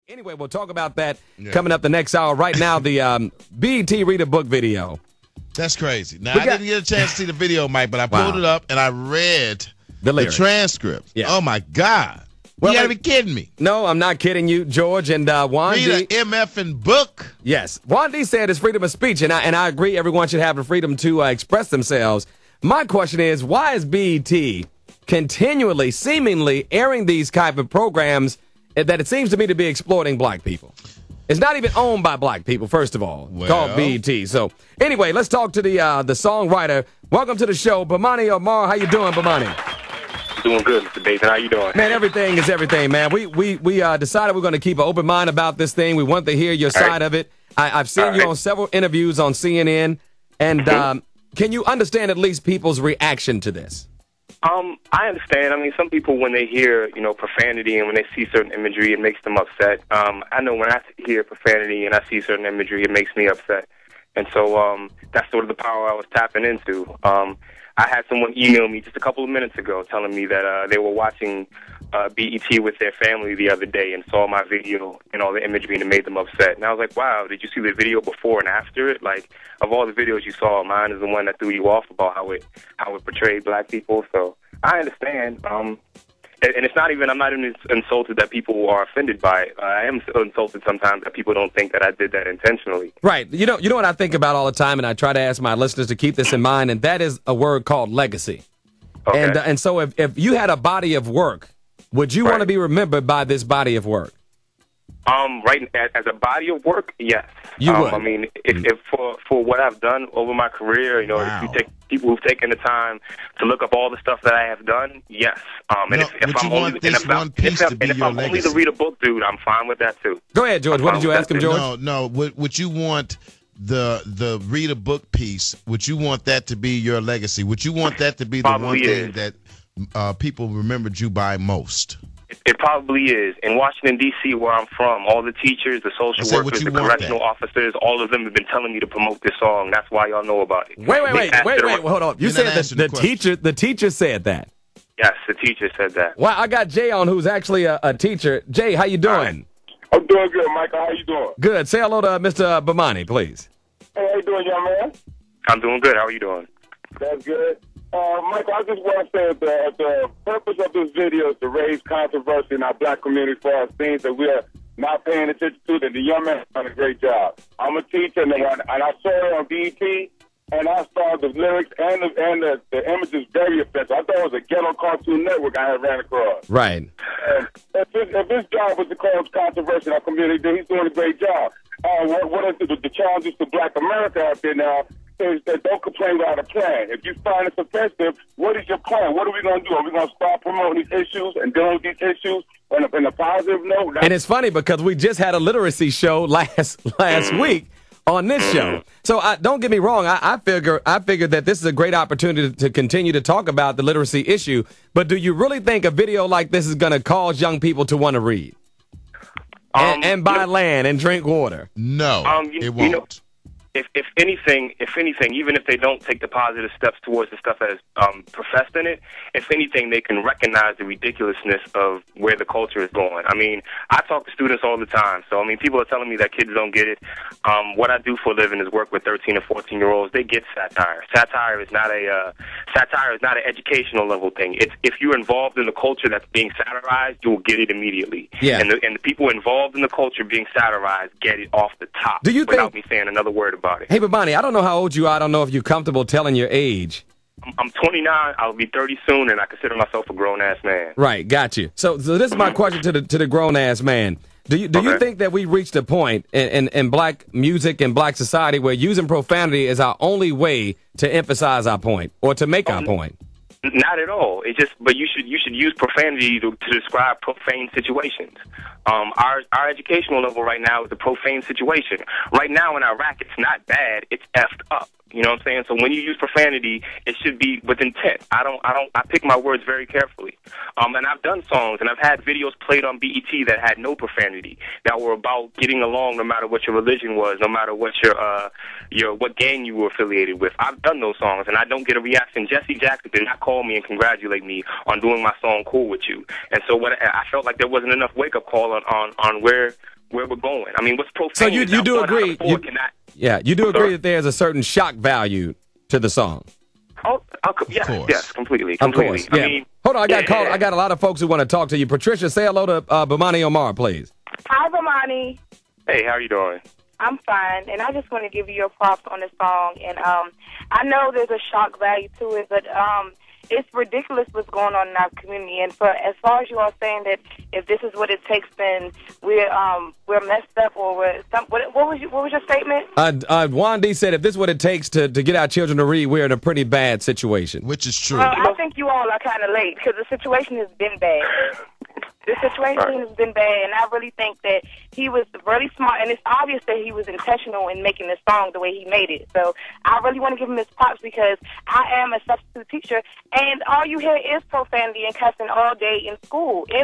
Anyway, we'll talk about that coming up the next hour. Right now, the BET Read a Book video. That's crazy. Now, I didn't get a chance to see the video, Mike, but I pulled it up and I read the transcript. Yeah. Oh, my God. Well, you got to be kidding me. No, I'm not kidding you, George. And Juan D. Read an MFing book? Yes. Juan D. said it's freedom of speech, and I agree everyone should have the freedom to express themselves. My question is, why is BET continually, seemingly airing these type of programs that it seems to me to be exploiting black people? It's not even owned by black people, first of all. It's called BET. So, anyway, let's talk to the songwriter. Welcome to the show, Bomani Armah. How you doing, Bomani? Doing good, Mr. Baisden. How you doing? Man, everything is everything, man. We decided we're going to keep an open mind about this thing. We want to hear your side of it. I've seen you on several interviews on CNN. And can you understand at least people's reaction to this? I understand. I mean, some people, when they hear, profanity and when they see certain imagery, it makes them upset. I know when I hear profanity and I see certain imagery, it makes me upset. And so that's sort of the power I was tapping into. I had someone email me just a couple of minutes ago telling me that they were watching BET with their family the other day and saw my video and all the imagery and it made them upset. And I was like, wow, did you see the video before and after it? Like, of all the videos you saw, mine is the one that threw you off about how it portrayed black people. So I understand. And it's not even, I'm not even insulted that people are offended by it. I am insulted sometimes that people don't think that I did that intentionally. Right. You know what I think about all the time, and I try to ask my listeners to keep this in mind, and that is a word called legacy. Okay. And so if you had a body of work, would you want to be remembered by this body of work? Right, as a body of work, yes. You would. I mean, if for what I've done over my career, if you take people who've taken the time to look up all the stuff that I have done, yes. And if I'm only to read a book, dude, I'm fine with that too. Go ahead, George. What did you ask him, George? No. Would you want the read a book piece? Would you want that to be your legacy? Would you want that to be the one thing that people remembered you by most? It probably is. In Washington, D.C., where I'm from, all the teachers, the social workers, the correctional officers, all of them have been telling me to promote this song. That's why y'all know about it. Wait, hold on. You said that the teacher said that? Yes, the teacher said that. Well, I got Jay on, who's actually a teacher. Jay, how you doing? Right. I'm doing good, Michael. How you doing? Good. Say hello to Mr. Bomani, please. Hey, how you doing, young man? I'm doing good. How are you doing? That's good. Michael, I just want to say the purpose of this video is to raise controversy in our black community for our things that we are not paying attention to, that the young man has done a great job. I'm a teacher, and I saw it on BET, and I saw the lyrics and the images very offensive. I thought it was a ghetto Cartoon Network I had ran across. Right. If his job was to cause controversy in our community, then he's doing a great job. What are the challenges to black America out there now? Is that don't complain without a plan. If you find it offensive, what is your plan? What are we going to do? Are we going to start promoting these issues and dealing with these issues in a positive note? And it's funny because we just had a literacy show last week on this show. So don't get me wrong. I figure that this is a great opportunity to continue to talk about the literacy issue. But do you really think a video like this is going to cause young people to want to read and buy land and drink water? No, it won't. If anything, even if they don't take the positive steps towards the stuff that is professed in it, if anything, they can recognize the ridiculousness of where the culture is going. I mean, I talk to students all the time, so I mean, people are telling me that kids don't get it. What I do for a living is work with 13 and 14-year-olds. They get satire. Satire is not an educational level thing. It's if you're involved in the culture that's being satirized, you will get it immediately. Yeah. And the people involved in the culture being satirized get it off the top. Do you without me saying another word about it. Hey, Bomani, I don't know how old you are. I don't know if you're comfortable telling your age. I'm 29. I'll be 30 soon, and I consider myself a grown-ass man. Right, got you. So this is my question to the grown-ass man. Do you think that we reached a point in black music and black society where using profanity is our only way to emphasize our point or to make our point? Not at all. It's just, but you should use profanity to describe profane situations. Our educational level right now is a profane situation. Right now in Iraq, it's not bad. It's effed up. You know what I'm saying? So when you use profanity, it should be with intent. I pick my words very carefully. And I've done songs and I've had videos played on BET that had no profanity, that were about getting along no matter what your religion was, no matter what what gang you were affiliated with. I've done those songs and I don't get a reaction. Jesse Jackson did not call me and congratulate me on doing my song Cool With You. And so I felt like there wasn't enough wake up call on where where we're going. I mean, what's profane? So you do agree? You do agree that there's a certain shock value to the song. Oh, yes, completely. Of course, yeah. I mean, hold on, I got a lot of folks who want to talk to you. Patricia, say hello to Bomani Armah, please. Hi, Bomani. Hey, how are you doing? I'm fine, and I just want to give you your props on the song. And I know there's a shock value to it, but it's ridiculous what's going on in our community. And as far as you are saying that if this is what it takes, then we're messed up, or what was your statement? Juan D said if this is what it takes to get our children to read, we're in a pretty bad situation. Which is true. I think you all are kind of late because the situation has been bad. The situation has been bad, and I really think that he was really smart, and it's obvious that he was intentional in making this song the way he made it. So I really want to give him his props because I am a substitute teacher, and all you hear is profanity and cussing all day in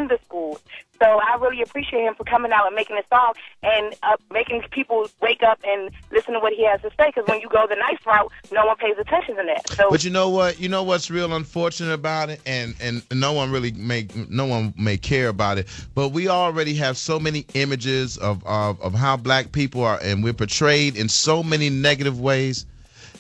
the schools. So I really appreciate him for coming out and making this song and making people wake up and listen to what he has to say. Because when you go the nice route, no one pays attention to that. So, but you know what? You know what's real unfortunate about it, and no one may care about it. But we already have so many images of how black people are, and we're portrayed in so many negative ways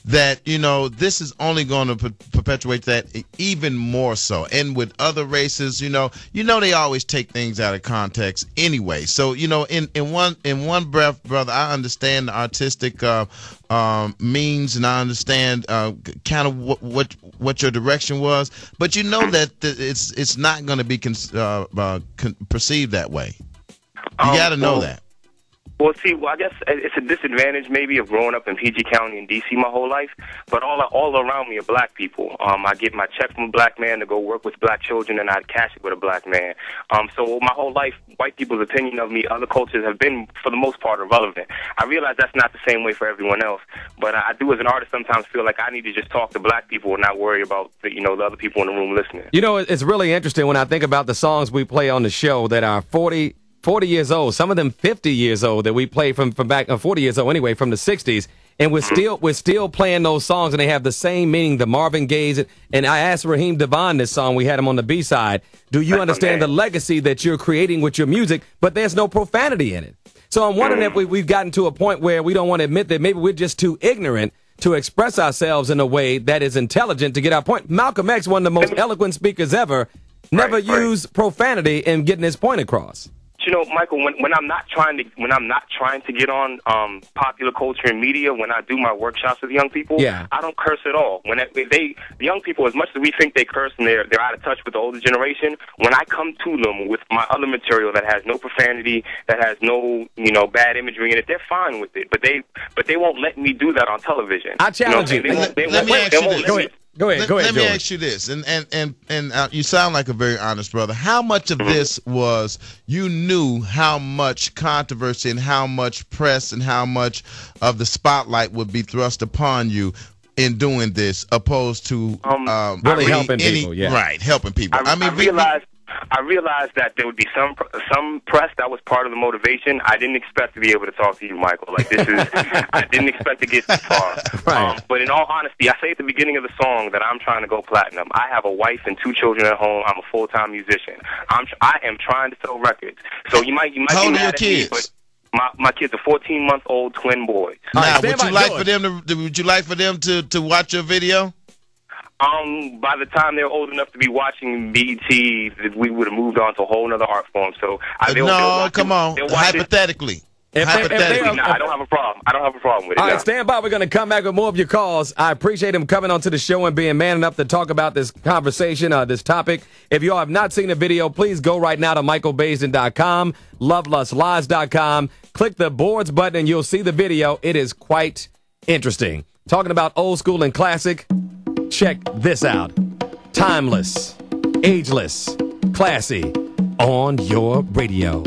that, you know, this is only going to perpetuate that even more so. And with other races, you know they always take things out of context anyway. So, you know, in one breath, brother, I understand the artistic means, and I understand kind of what your direction was, but you know that it's not going to be perceived that way. You got to know that. Well, see, I guess it's a disadvantage maybe of growing up in PG County and D.C. my whole life, but all around me are black people. I get my check from a black man to go work with black children, and I cash it with a black man. So my whole life, white people's opinion of me, other cultures have been, for the most part, irrelevant. I realize that's not the same way for everyone else, but I do as an artist sometimes feel like I need to just talk to black people and not worry about the other people in the room listening. You know, it's really interesting when I think about the songs we play on the show that are 40 years old, some of them 50 years old, that we play from back 40 years old anyway, from the 60s, and we're still playing those songs, and they have the same meaning. The Marvin Gaye's, and I asked Raheem Devon this song, we had him on the B-side, do you understand the legacy that you're creating with your music, but there's no profanity in it? So I'm wondering if we've gotten to a point where we don't want to admit that maybe we're just too ignorant to express ourselves in a way that is intelligent to get our point. Malcolm X, one of the most eloquent speakers ever, never used profanity in getting his point across. You know, Michael, when I'm not trying to get on popular culture and media, when I do my workshops with young people, I don't curse at all. The young people, as much as we think they curse and they're out of touch with the older generation, when I come to them with my other material that has no profanity, that has no bad imagery in it, they're fine with it. But they won't let me do that on television. I challenge you. Let me ask you this. Go ahead, Let me ask you this, and you sound like a very honest brother. How much of this was you knew how much controversy and how much press and how much of the spotlight would be thrust upon you in doing this, opposed to really helping people? Yeah, right, helping people. I realized that there would be some press. That was part of the motivation. I didn't expect to be able to talk to you, Michael. Like I didn't expect to get this far. Right. But in all honesty, I say at the beginning of the song that I'm trying to go platinum. I have a wife and 2 children at home. I'm a full-time musician. I am trying to sell records. So you might How old be are your mad at me, kids? but my kids are 14-month-old twin boys. Now, would you like for them to watch your video? By the time they're old enough to be watching BET, we would have moved on to a whole other art form. So come on. Hypothetically. I don't have a problem. I don't have a problem with it. All right, stand by. We're going to come back with more of your calls. I appreciate him coming onto the show and being man enough to talk about this conversation, this topic. If you all have not seen the video, please go right now to michaelbaisden.com, lovelustlies.com. Click the boards button and you'll see the video. It is quite interesting. Talking about old school and classic. Check this out. Timeless, ageless, classy, on your radio.